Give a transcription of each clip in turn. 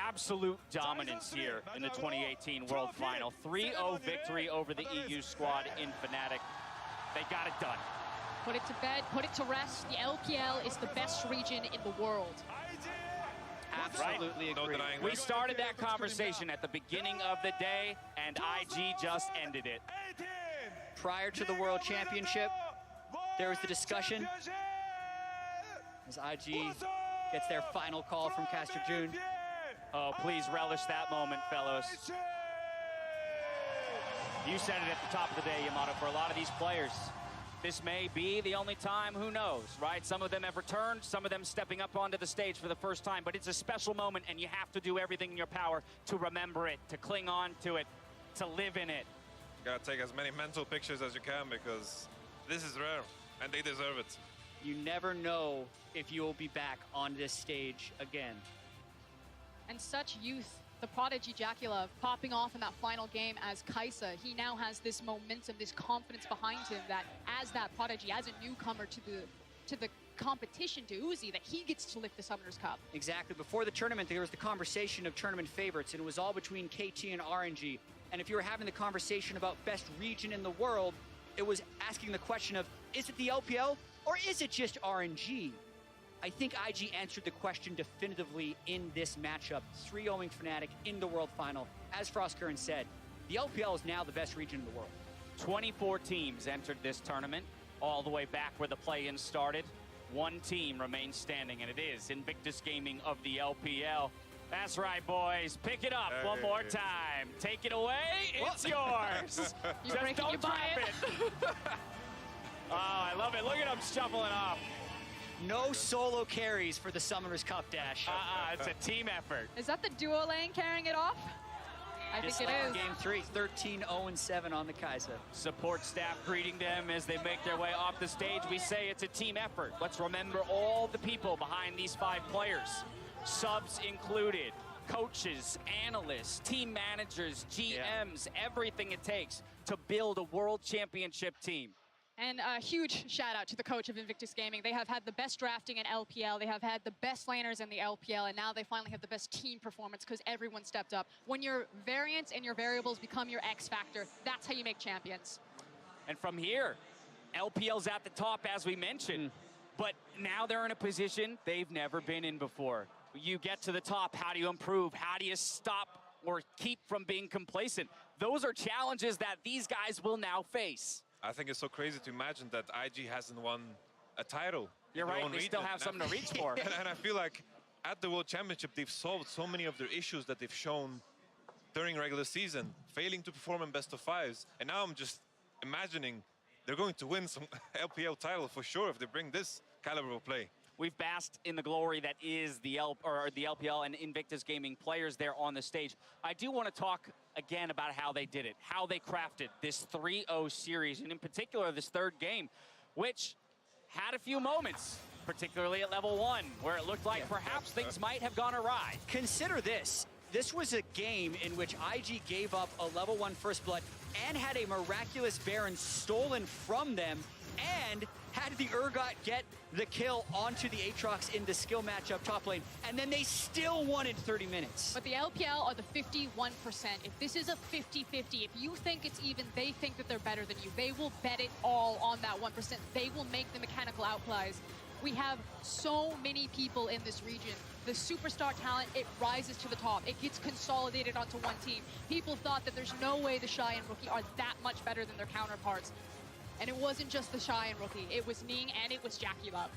Absolute dominance here in the 2018 World Final. 3-0 victory over the EU squad in Fnatic. They got it done. Put it to bed, put it to rest. The LPL is the best region in the world. Absolutely agree. We started that conversation at the beginning of the day, and IG just ended it. Prior to the World Championship, there was the discussion as IG gets their final call from Caster June. Oh, please relish that moment, fellows. You said it at the top of the day, Yamato, for a lot of these players. This may be the only time, who knows, right? Some of them have returned, some of them stepping up onto the stage for the first time, but it's a special moment, and you have to do everything in your power to remember it, to cling on to it, to live in it. You gotta take as many mental pictures as you can, because this is rare, and they deserve it. You never know if you will be back on this stage again. And such youth. The prodigy JackeyLove popping off in that final game as Kai'Sa. He now has this momentum, this confidence behind him that as that prodigy, as a newcomer to the competition, to Uzi, that he gets to lift the Summoner's Cup. Exactly. Before the tournament, there was the conversation of tournament favorites, and it was all between KT and RNG. And if you were having the conversation about best region in the world, it was asking the question of, is it the LPL or is it just RNG? I think IG answered the question definitively in this matchup, 3-0ing Fnatic in the World Final. As Frostcurrent said, the LPL is now the best region in the world. 24 teams entered this tournament, all the way back where the play-in started. One team remains standing, and it is Invictus Gaming of the LPL. That's right, boys. Pick it up one more time. Take it away. It's yours. Just don't drop it. Oh, I love it. Look at him shuffling off. No solo carries for the Summoner's Cup dash. It's a team effort. Is that the duo lane carrying it off? I think it is. Game 3, 13-0-7 on the Kai'Sa. Support staff greeting them as they make their way off the stage. We say it's a team effort. Let's remember all the people behind these 5 players. Subs included, coaches, analysts, team managers, GMs, everything it takes to build a world championship team. And a huge shout out to the coach of Invictus Gaming. They have had the best drafting in LPL. They have had the best laners in the LPL, and now they finally have the best team performance because everyone stepped up. When your variants and your variables become your X factor, that's how you make champions. And from here, LPL's at the top, as we mentioned, but now they're in a position they've never been in before. You get to the top, how do you improve? How do you stop or keep from being complacent? Those are challenges that these guys will now face. I think it's so crazy to imagine that IG hasn't won a title. You're right, they still have something to reach for. And I feel like at the World Championship, they've solved so many of their issues that they've shown during regular season, failing to perform in best of 5s. And now I'm just imagining they're going to win some LPL title for sure if they bring this caliber of play. We've basked in the glory that is the LPL and Invictus Gaming players there on the stage. I do want to talk again about how they did it, how they crafted this 3-0 series, and in particular this third game, which had a few moments, particularly at level 1, where it looked like perhaps things might have gone awry. Consider this. This was a game in which IG gave up a level 1 First Blood and had a miraculous Baron stolen from them, and had the Urgot get the kill onto the Aatrox in the skill matchup top lane, and then they still won in 30 minutes. But the LPL are the 51%. If this is a 50-50, if you think it's even, they think that they're better than you. They will bet it all on that 1%. They will make the mechanical outplays. We have so many people in this region. The superstar talent, it rises to the top. It gets consolidated onto one team. People thought that there's no way the Shy and Rookie are that much better than their counterparts. And it wasn't just the Shy and Rookie. It was Ning and it was JackeyLove.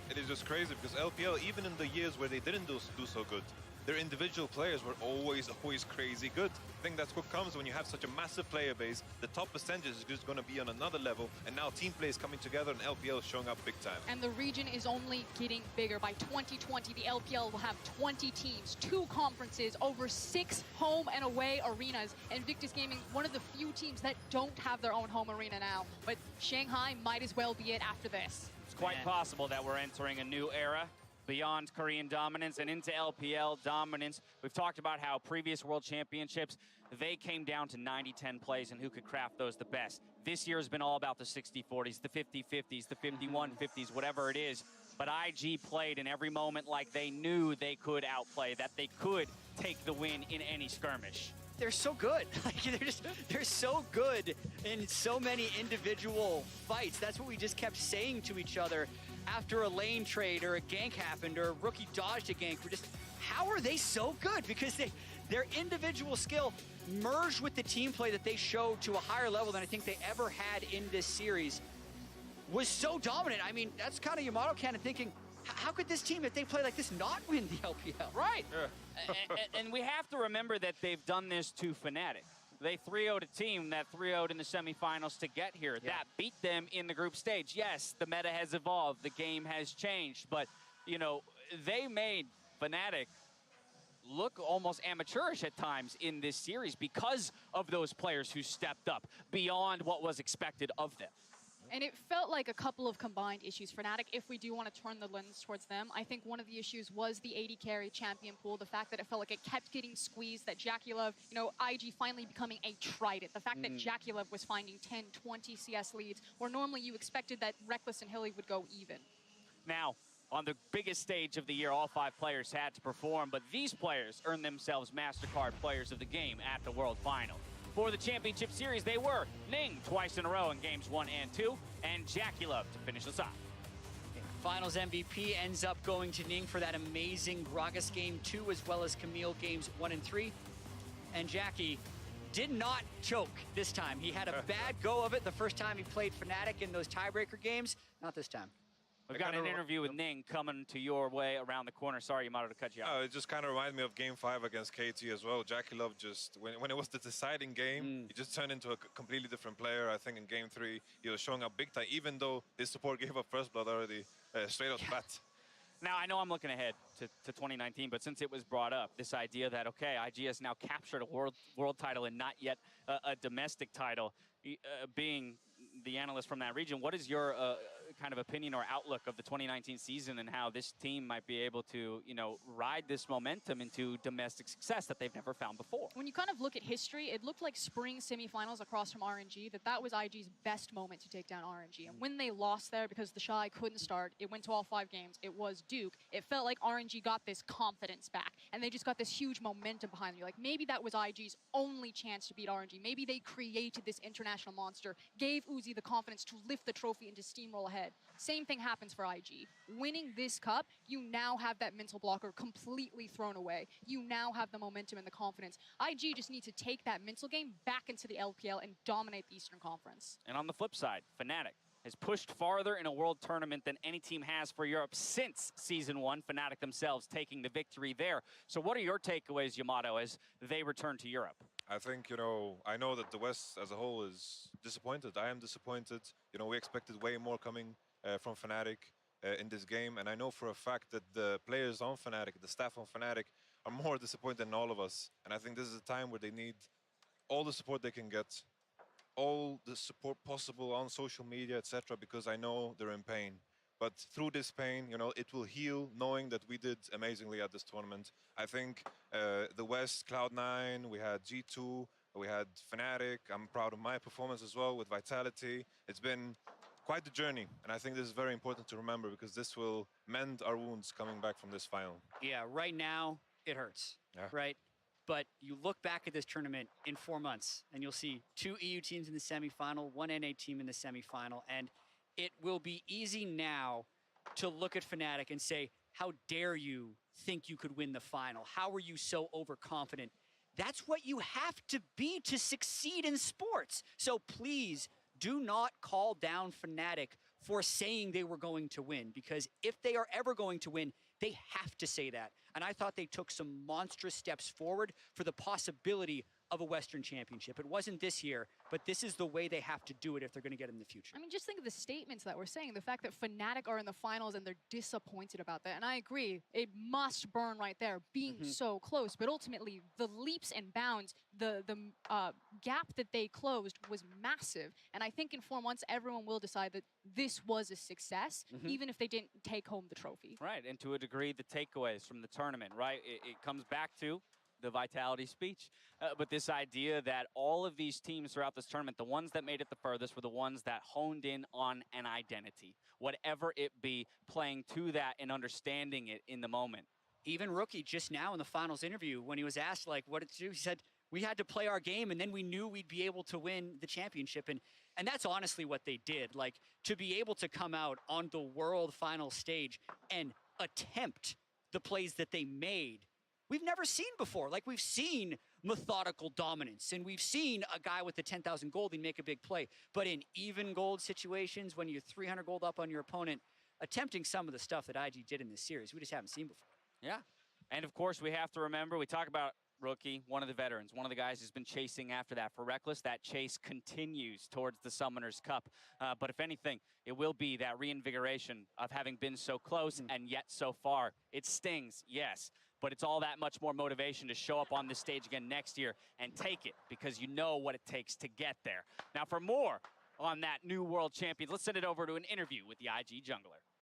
It is just crazy because LPL, even in the years where they didn't do so good, their individual players were always crazy good. I think that's what comes when you have such a massive player base. The top percentage is just going to be on another level, and now team play is coming together and LPL is showing up big time. And the region is only getting bigger. By 2020, the LPL will have 20 teams, 2 conferences, over 6 home and away arenas. And Invictus Gaming, one of the few teams that don't have their own home arena now. But Shanghai might as well be it after this. It's quite possible that we're entering a new era beyond Korean dominance and into LPL dominance. We've talked about how previous World Championships, they came down to 90-10 plays and who could craft those the best. This year has been all about the 60-40s, the 50-50s, the 51-50s, whatever it is. But IG played in every moment like they knew they could outplay, that they could take the win in any skirmish. They're so good. Like, they're so good in so many individual fights. That's what we just kept saying to each other after a lane trade or a gank happened or a rookie dodged a gank. We're just, how are they so good? Because their individual skill merged with the team play that they showed to a higher level than I think they ever had in this series was so dominant. I mean, that's kind of Yamato Cannon thinking, how could this team, if they play like this, not win the LPL? Right. And we have to remember that they've done this to Fnatic. They 3-0'd a team that 3-0'd in the semifinals to get here. Yeah. That beat them in the group stage. Yes, the meta has evolved. The game has changed. But, you know, they made Fnatic look almost amateurish at times in this series because of those players who stepped up beyond what was expected of them. And it felt like a couple of combined issues. Fnatic, if we do want to turn the lens towards them, I think one of the issues was the AD carry champion pool, the fact that it felt like it kept getting squeezed, that JackeyLove, you know, IG finally becoming a trident. The fact that JackeyLove was finding 10, 20 CS leads, where normally you expected that Reckless and Hilly would go even. Now, on the biggest stage of the year, all 5 players had to perform, but these players earned themselves MasterCard Players of the Game at the World Final. For the championship series, they were Ning twice in a row in games 1 and 2, and JackeyLove to finish us off. Finals MVP ends up going to Ning for that amazing Gragas game 2, as well as Camille games 1 and 3. And Jackie did not choke this time. He had a bad go of it the first time he played Fnatic in those tiebreaker games. Not this time. We've got an interview with Ning coming to your way around the corner. Sorry, Yamato, to cut you off. It just kind of reminds me of Game 5 against KT as well. JackeyLove just, when it was the deciding game, he just turned into a completely different player. I think in Game 3, he was showing up big time, even though his support gave up first blood already straight off the bat. Now, I know I'm looking ahead to 2019, but since it was brought up, this idea that, okay, IG has now captured a world title and not yet a domestic title, being the analyst from that region, what is your kind of opinion or outlook of the 2019 season and how this team might be able to, you know, ride this momentum into domestic success that they've never found before? When you kind of look at history, it looked like spring semifinals across from RNG, that was IG's best moment to take down RNG. And when they lost there because the Shy couldn't start, it went to all 5 games, it was Duke, it felt like RNG got this confidence back. And they just got this huge momentum behind them. You're like, maybe that was IG's only chance to beat RNG. Maybe they created this international monster, gave Uzi the confidence to lift the trophy and to steamroll ahead. Same thing happens for IG. Winning this cup, you now have that mental blocker completely thrown away. You now have the momentum and the confidence. IG just needs to take that mental game back into the LPL and dominate the Eastern Conference. And on the flip side, Fnatic has pushed farther in a world tournament than any team has for Europe since Season 1, Fnatic themselves taking the victory there. So what are your takeaways, Yamato, as they return to Europe? I think, you know, I know that the West as a whole is disappointed. I am disappointed. You know, we expected way more coming from Fnatic in this game. And I know for a fact that the players on Fnatic, the staff on Fnatic, are more disappointed than all of us. And I think this is a time where they need all the support they can get, all the support possible on social media, etc., because I know they're in pain. But through this pain, you know, it will heal knowing that we did amazingly at this tournament. I think the West, Cloud9, we had G2, we had Fnatic. I'm proud of my performance as well with Vitality. It's been quite the journey, and I think this is very important to remember because this will mend our wounds coming back from this final. Yeah, right now, it hurts, right? But you look back at this tournament in 4 months, and you'll see 2 EU teams in the semifinal, 1 NA team in the semifinal, and it will be easy now to look at Fnatic and say, how dare you think you could win the final? How are you so overconfident? That's what you have to be to succeed in sports. So please do not call down Fnatic for saying they were going to win, because if they are ever going to win, they have to say that. And I thought they took some monstrous steps forward for the possibility of a Western Championship. It wasn't this year, but this is the way they have to do it if they're going to get in the future. I mean, just think of the statements that we're saying, the fact that Fnatic are in the finals and they're disappointed about that. And I agree, it must burn right there, being so close. But ultimately, the leaps and bounds, the gap that they closed was massive. And I think in 4 months, everyone will decide that this was a success, even if they didn't take home the trophy. Right, and to a degree, the takeaways from the tournament, right? It comes back to the Vitality speech, but this idea that all of these teams throughout this tournament, the ones that made it the furthest were the ones that honed in on an identity, whatever it be, playing to that and understanding it in the moment. Even Rookie just now in the finals interview, when he was asked like what to do, he said, we had to play our game and then we knew we'd be able to win the championship. And that's honestly what they did. Like, to be able to come out on the world final stage and attempt the plays that they made, we've never seen before. Like, we've seen methodical dominance, and we've seen a guy with the 10,000 gold and make a big play. But in even gold situations, when you're 300 gold up on your opponent, attempting some of the stuff that IG did in this series, we just haven't seen before. Yeah. And of course, we have to remember, we talk about Rookie, one of the veterans, one of the guys who's been chasing after that. For Reckless, that chase continues towards the Summoner's Cup. But if anything, it will be that reinvigoration of having been so close and yet so far. It stings, yes, but it's all that much more motivation to show up on this stage again next year and take it, because you know what it takes to get there. Now, for more on that new world champion, let's send it over to an interview with the IG jungler.